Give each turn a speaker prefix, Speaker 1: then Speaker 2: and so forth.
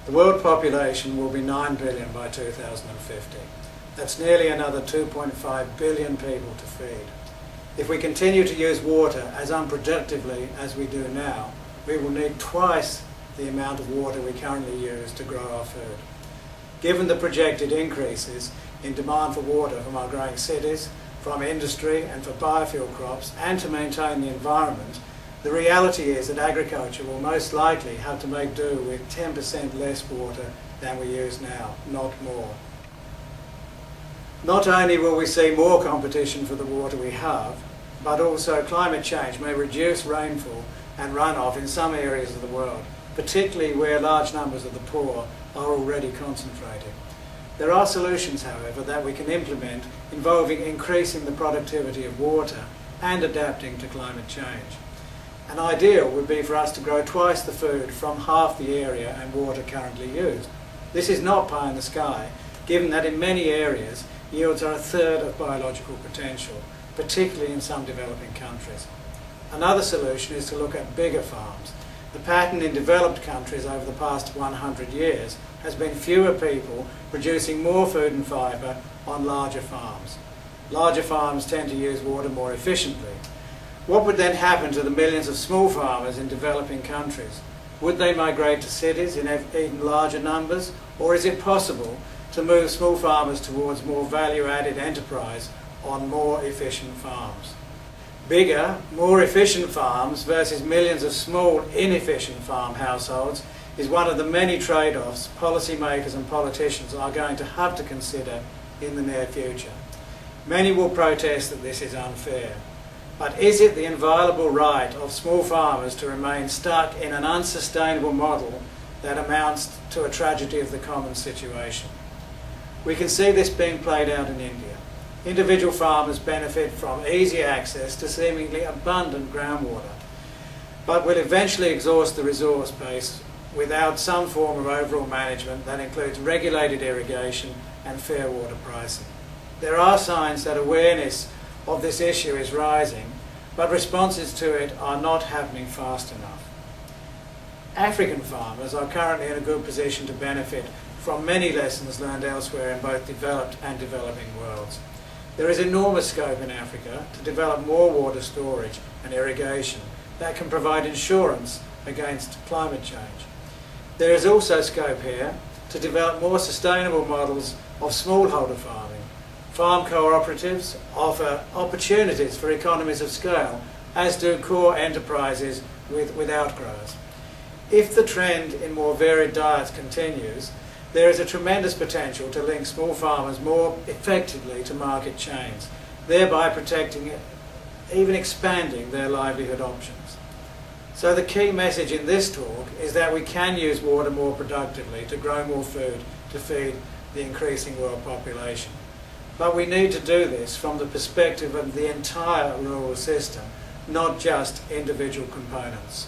Speaker 1: The world population will be 9 billion by 2050. That's nearly another 2.5 billion people to feed. If we continue to use water as unproductively as we do now, we will need twice the amount of water we currently use to grow our food. Given the projected increases in demand for water from our growing cities, from industry and for biofuel crops, and to maintain the environment, the reality is that agriculture will most likely have to make do with 10% less water than we use now, not more. Not only will we see more competition for the water we have, but also climate change may reduce rainfall and runoff in some areas of the world, particularly where large numbers of the poor are already concentrated. There are solutions, however, that we can implement involving increasing the productivity of water and adapting to climate change. An ideal would be for us to grow twice the food from half the area and water currently used. This is not pie in the sky, given that in many areas yields are a third of biological potential, particularly in some developing countries. Another solution is to look at bigger farms. The pattern in developed countries over the past 100 years has been fewer people producing more food and fibre on larger farms. Larger farms tend to use water more efficiently. What would then happen to the millions of small farmers in developing countries? Would they migrate to cities in even larger numbers, or is it possible to move small farmers towards more value-added enterprise on more efficient farms? Bigger, more efficient farms versus millions of small, inefficient farm households is one of the many trade-offs policymakers and politicians are going to have to consider in the near future. Many will protest that this is unfair. But is it the inviolable right of small farmers to remain stuck in an unsustainable model that amounts to a tragedy of the commons situation? We can see this being played out in India. Individual farmers benefit from easy access to seemingly abundant groundwater, but will eventually exhaust the resource base without some form of overall management that includes regulated irrigation and fair water pricing. There are signs that awareness of this issue is rising, but responses to it are not happening fast enough. African farmers are currently in a good position to benefit from many lessons learned elsewhere in both developed and developing worlds. There is enormous scope in Africa to develop more water storage and irrigation that can provide insurance against climate change. There is also scope here to develop more sustainable models of smallholder farming. Farm cooperatives offer opportunities for economies of scale, as do core enterprises with outgrowers. If the trend in more varied diets continues, there is a tremendous potential to link small farmers more effectively to market chains, thereby protecting, even expanding their livelihood options. So the key message in this talk is that we can use water more productively to grow more food to feed the increasing world population. But we need to do this from the perspective of the entire rural system, not just individual components.